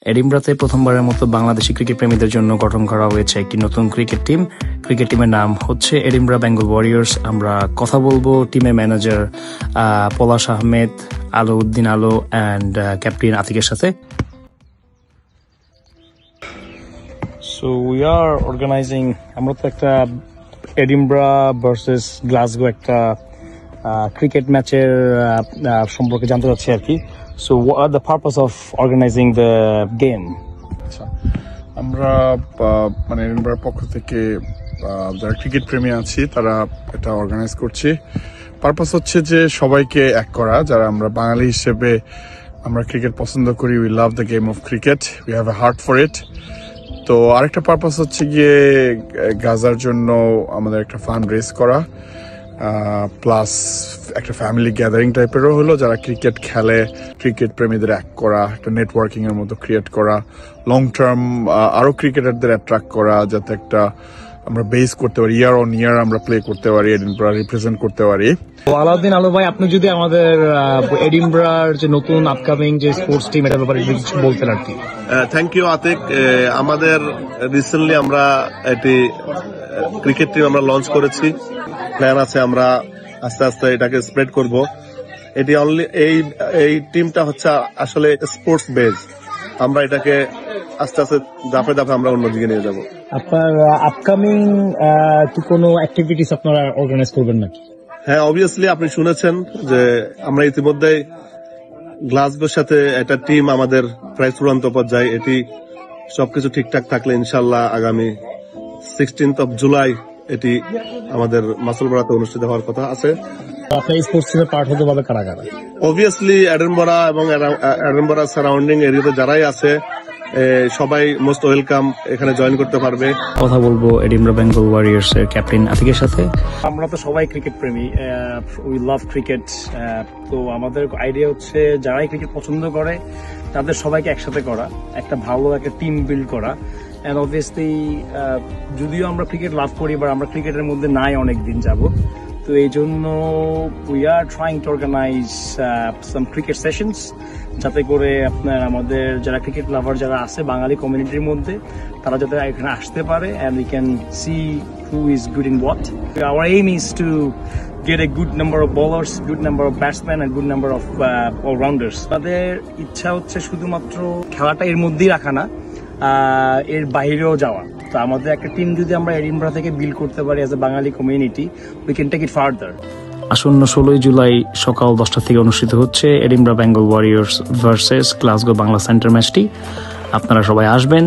এডিনবরাতে প্রথমবারের মতো বাংলাদেশি ক্রিকেট প্রেমীদের জন্য গঠন করা হয়েছে একটি নতুন ক্রিকেট টিম। ক্রিকেট টিমের নাম হচ্ছে এডিনবরা বেঙ্গল ওয়ারিয়র্স। আমরা কথা বলবো টিমের ম্যানেজার পলাশ আহমেদ, আলাউদ্দিন আলো অ্যান্ড ক্যাপ্টেন আতিকের সাথে। সো উই আর অর্গানাইজিং, আমরা তো একটা এডিনবরা ভার্সেস গ্লাসগো একটা ক্রিকেট ম্যাচের সম্পর্কে জানতে চাচ্ছি আর কি। So what are the purpose of organizing the game? আমরা মানে এডিনবরার পক্ষ থেকে যারা ক্রিকেট প্রেমী আছি তারা এটা অর্গানাইজ করছি। পারপাস হচ্ছে যে সবাইকে এক করা, যারা আমরা বাঙালি হিসেবে আমরা ক্রিকেট পছন্দ করি। We love the game of cricket, we have a heart for it. তো আরেকটা পারপাস হচ্ছে গিয়ে গাজার জন্য আমাদের একটা ফান্ড রেজ করা, প্লাস একটা ফ্যামিলি গ্যাদারিং টাইপেরও হলো, যারা ক্রিকেট খেলে ক্রিকেট প্রেমীদের এক করা, একটা নেটওয়ার্কিং এর মতো ক্রিয়েট করা, লং টার্ম আরো ক্রিকেটারদের অ্যাট্রাক্ট করা, যাতে একটা আমরা বেস করতে পারি, ইয়ার অন ইয়ার আমরা প্লে করতে পারি, এডিনবরা রিপ্রেজেন্ট করতে পারি। আলাউদ্দিন আলো ভাই, আপনি যদি আমাদের এডিনবরার যে নতুন আপকামিং যে স্পোর্টস টিম এটার ব্যাপারে কিছু বলতেন আর কি। Thank you Atiq. আমাদের রিসেন্টলি আমরা একটি ক্রিকেট টিম আমরা লঞ্চ করেছি। প্ল্যান আছে আমরা আস্তে আস্তে এটাকে স্প্রেড করব। এটি অনলি এই টিমটা হচ্ছে আসলে স্পোর্টস বেজ। আমরা এটাকে আস্তে আস্তে ধাপে ধাপে আমরা অন্যদিকে নিয়ে যাব। আপনার আপকামিং কি কোনো অ্যাক্টিভিটিস আপনারা অর্গানাইজ করবেন নাকি? হ্যাঁ, অবভিয়াসলি আপনি শুনেছেন যে আমরা ইতিমধ্যে গ্লাসগোর সাথে একটা টিম আমাদের প্রায় চূড়ান্ত পর্যায়ে। এটি সবকিছু ঠিকঠাক থাকলে ইনশাল্লাহ আগামী 16th of July এটি আমাদের মাসলবরাতে অনুষ্ঠিত হওয়ার কথা আছে। আপনার এই স্পোর্টস টিমে পার্ট হতে পারবে কারা কারা? অবভিয়াসলি এডিনবরা এবং এডিনবরা সারাউন্ডিং এরিয়াতে যারাই আছে সবাই মোস্ট ওয়েলকাম, এখানে জয়েন করতে পারবে। কথা বলবো এডিনবরা বেঙ্গল ওয়ারিয়র্স এর ক্যাপ্টেন আতিকের সাথে। আমরা তো সবাই ক্রিকেট প্রেমী, উই লাভ ক্রিকেট। তো আমাদের আইডিয়া হচ্ছে যারাই ক্রিকেট পছন্দ করে তাদের সবাইকে একসাথে করা, একটা ভালো একটা টিম বিল্ড করা। এন্ড অবভিয়াসলি যদিও আমরা ক্রিকেট লাভ করি, বা আমরা ক্রিকেটের মধ্যে নাই অনেক দিন যাবত, তো এই জন্য we are trying to organise some cricket sessions, যাতে করে আপনার আমাদের যারা ক্রিকেট লাভার যারা আছে বাঙালি কমিউনিটির মধ্যে, তারা যাতে এখানে আসতে পারে and we can see who is good in what. Our aim is to get a good number of bowlers, good number of batsmen and good number of all-rounders. তাদের ইচ্ছা হচ্ছে শুধুমাত্র খেলাটা এর মধ্যেই রাখা না, এর বাইরেও যাওয়া। তো আমাদের একটা টিম যদি আমরা এডিনবরা থেকে বিল্ড করতে পারি as a Bangali community, we can take it further. আসন্ন 16 জুলাই সকাল 10টা থেকে অনুষ্ঠিত হচ্ছে Edinburgh Bengal Warriors versus Glasgow Bangla Centre ম্যাচটি। আপনারা সবাই আসবেন।